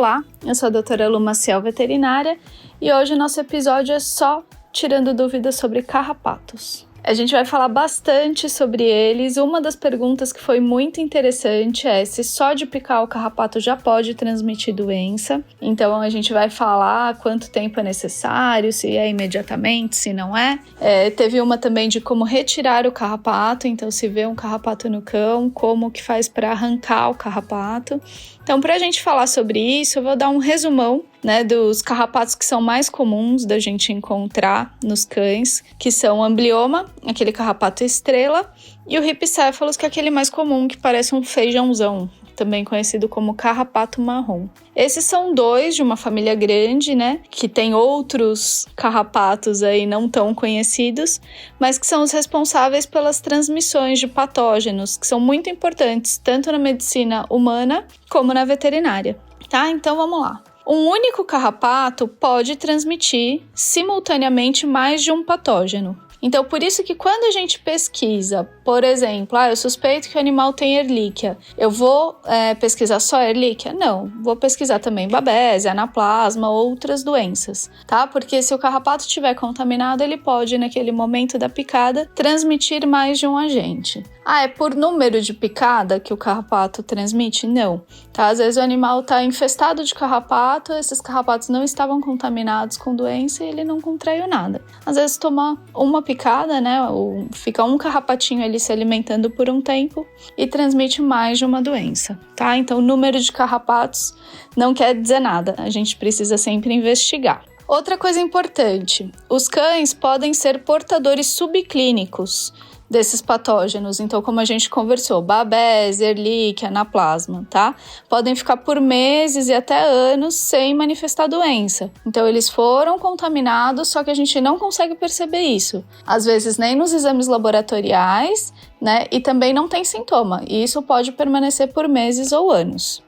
Olá, eu sou a doutora Lu Maciel, veterinária, e hoje o nosso episódio é só tirando dúvidas sobre carrapatos. A gente vai falar bastante sobre eles. Uma das perguntas que foi muito interessante é se só de picar o carrapato já pode transmitir doença. Então a gente vai falar quanto tempo é necessário, se é imediatamente, se não é. Teve uma também de como retirar o carrapato, então se vê um carrapato no cão, como que faz para arrancar o carrapato. Então, para a gente falar sobre isso, eu vou dar um resumão, dos carrapatos que são mais comuns da gente encontrar nos cães, que são o amblioma, aquele carrapato estrela, e o ripicéfalos, que é aquele mais comum, que parece um feijãozão, também conhecido como carrapato marrom. Esses são dois de uma família grande, que tem outros carrapatos aí não tão conhecidos, mas que são os responsáveis pelas transmissões de patógenos, que são muito importantes, tanto na medicina humana como na veterinária. Tá? Então vamos lá. Um único carrapato pode transmitir simultaneamente mais de um patógeno. Então, por isso que quando a gente pesquisa, por exemplo, eu suspeito que o animal tem Ehrlichia, eu vou pesquisar só Ehrlichia? Não, vou pesquisar também Babésia, Anaplasma, outras doenças, tá? Porque se o carrapato estiver contaminado, ele pode, naquele momento da picada, transmitir mais de um agente. É por número de picada que o carrapato transmite? Não, tá? Às vezes o animal está infestado de carrapato, esses carrapatos não estavam contaminados com doença e ele não contraiu nada. Às vezes toma uma picada, ou fica um carrapatinho ali se alimentando por um tempo e transmite mais de uma doença, tá? Então, o número de carrapatos não quer dizer nada, a gente precisa sempre investigar. Outra coisa importante, os cães podem ser portadores subclínicos desses patógenos, então como a gente conversou, Babésia, Ehrlichia, Anaplasma, tá? Podem ficar por meses e até anos sem manifestar doença. Então eles foram contaminados, só que a gente não consegue perceber isso. Às vezes nem nos exames laboratoriais, e também não tem sintoma. E isso pode permanecer por meses ou anos,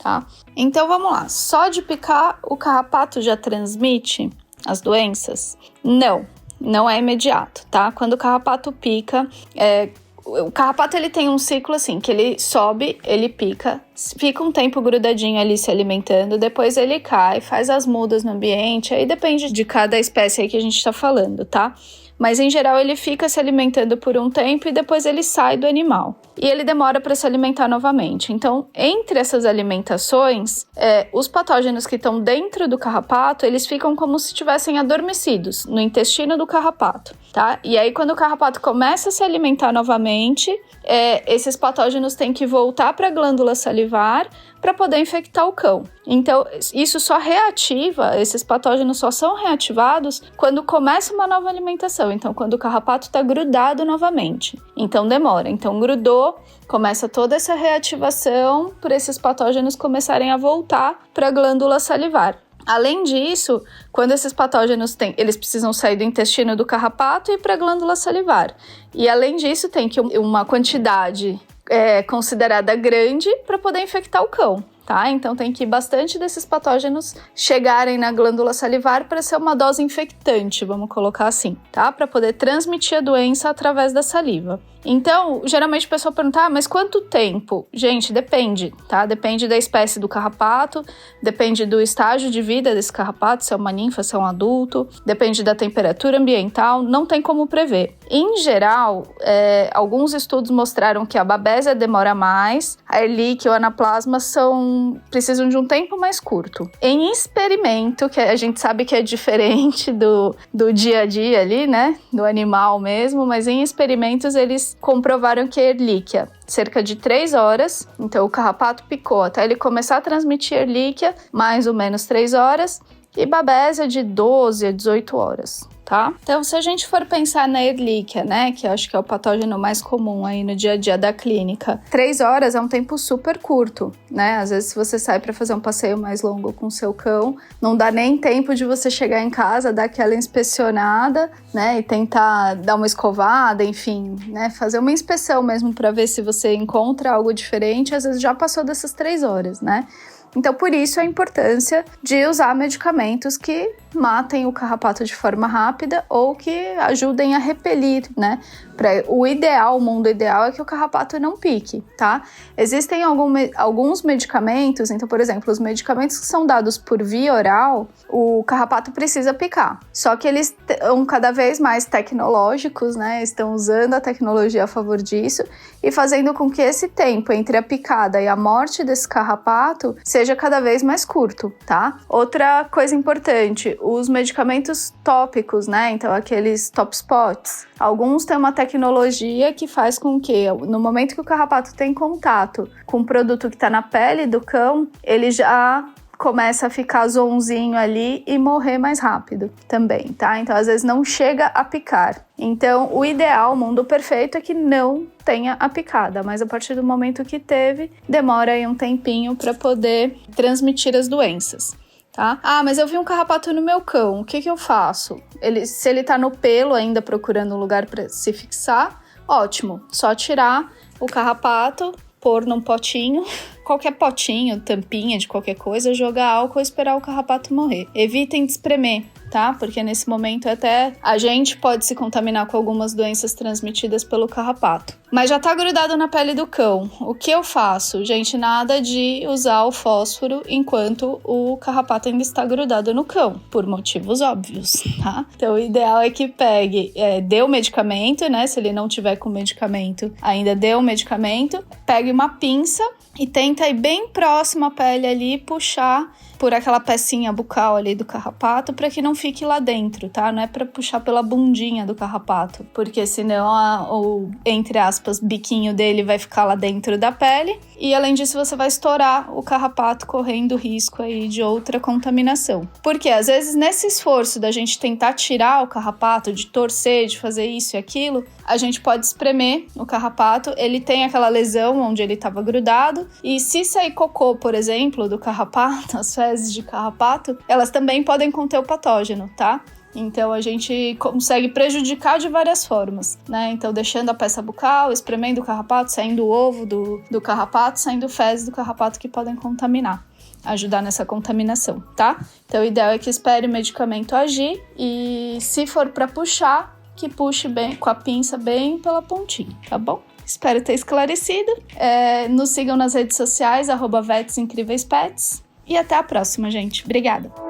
tá? Então vamos lá, só de picar o carrapato já transmite as doenças? Não é imediato, tá? Quando o carrapato pica, o carrapato ele tem um ciclo assim, que ele sobe, ele pica, fica um tempo grudadinho ali se alimentando, depois ele cai, faz as mudas no ambiente, aí depende de cada espécie aí que a gente tá falando, tá? Mas em geral ele fica se alimentando por um tempo e depois ele sai do animal. E ele demora para se alimentar novamente. Então, entre essas alimentações, os patógenos que estão dentro do carrapato, eles ficam como se estivessem adormecidos no intestino do carrapato, tá? E aí, quando o carrapato começa a se alimentar novamente, esses patógenos têm que voltar para a glândula salivar para poder infectar o cão. Então, isso só reativa, esses patógenos só são reativados quando começa uma nova alimentação. Então, quando o carrapato está grudado novamente. Então, demora. Então, grudou, começa toda essa reativação para esses patógenos começarem a voltar para a glândula salivar. Além disso, quando esses patógenos eles precisam sair do intestino do carrapato e ir para a glândula salivar. E além disso, tem que uma quantidade considerada grande para poder infectar o cão, tá? Então tem que bastante desses patógenos chegarem na glândula salivar para ser uma dose infectante, vamos colocar assim, tá? Para poder transmitir a doença através da saliva. Então, geralmente a pessoa pergunta, mas quanto tempo? Gente, depende, tá? Depende da espécie do carrapato, depende do estágio de vida desse carrapato, se é uma ninfa, se é um adulto, depende da temperatura ambiental, não tem como prever. Em geral, alguns estudos mostraram que a Babésia demora mais, a Ehrlichia e o Anaplasma precisam de um tempo mais curto. Em experimento, que a gente sabe que é diferente do dia a dia ali, do animal mesmo, mas em experimentos eles comprovaram que a Ehrlichia, cerca de 3 horas, então o carrapato picou até ele começar a transmitir Ehrlichia, mais ou menos 3 horas, e Babésia de 12 a 18 horas. Tá? Então, se a gente for pensar na Ehrlichia, que eu acho que é o patógeno mais comum aí no dia a dia da clínica, 3 horas é um tempo super curto, Às vezes, se você sai para fazer um passeio mais longo com o seu cão, não dá nem tempo de você chegar em casa, dar aquela inspecionada, e tentar dar uma escovada, enfim, fazer uma inspeção mesmo para ver se você encontra algo diferente, às vezes já passou dessas 3 horas, Então, por isso a importância de usar medicamentos que matem o carrapato de forma rápida ou que ajudem a repelir, né? O mundo ideal é que o carrapato não pique, tá? Existem alguns medicamentos, então, por exemplo, os medicamentos que são dados por via oral, o carrapato precisa picar. Só que eles estão cada vez mais tecnológicos, né? Estão usando a tecnologia a favor disso e fazendo com que esse tempo entre a picada e a morte desse carrapato seja cada vez mais curto, tá? Outra coisa importante, os medicamentos tópicos, né? Então, aqueles top spots. Alguns têm uma tecnologia que faz com que, no momento que o carrapato tem contato com o produto que está na pele do cão, ele já começa a ficar zonzinho ali e morrer mais rápido também, tá? Então, às vezes, não chega a picar. Então, o ideal, o mundo perfeito, é que não tenha a picada, mas a partir do momento que teve, demora aí um tempinho para poder transmitir as doenças. Tá? Ah, mas eu vi um carrapato no meu cão, o que eu faço? Se ele tá no pelo ainda procurando um lugar para se fixar, ótimo, só tirar o carrapato, pôr num potinho, qualquer potinho, tampinha de qualquer coisa, jogar álcool e esperar o carrapato morrer. Evitem de espremer, tá? Porque nesse momento até a gente pode se contaminar com algumas doenças transmitidas pelo carrapato. Mas já tá grudado na pele do cão. O que eu faço? Gente, nada de usar o fósforo enquanto o carrapato ainda está grudado no cão, por motivos óbvios, tá? Então o ideal é que dê o medicamento, né? Se ele não tiver com medicamento, ainda dê o medicamento, pegue uma pinça e tenta ir bem próximo à pele ali, puxar por aquela pecinha bucal ali do carrapato para que não fique lá dentro, tá? Não é para puxar pela bundinha do carrapato, porque senão o, entre aspas, biquinho dele vai ficar lá dentro da pele e além disso você vai estourar o carrapato correndo risco aí de outra contaminação. Porque às vezes nesse esforço da gente tentar tirar o carrapato, de torcer, de fazer isso e aquilo, a gente pode espremer o carrapato, ele tem aquela lesão onde ele estava grudado e se sair cocô, por exemplo, do carrapato, as fezes de carrapato, elas também podem conter o patógeno, tá? Então a gente consegue prejudicar de várias formas, né? Então deixando a peça bucal, espremendo o carrapato, saindo o ovo do carrapato, saindo fezes do carrapato que podem contaminar, ajudar nessa contaminação, tá? Então o ideal é que espere o medicamento agir e se for para puxar, que puxe bem com a pinça bem pela pontinha, tá bom? Espero ter esclarecido. Nos sigam nas redes sociais, @VetsIncríveisPets. E até a próxima, gente. Obrigada!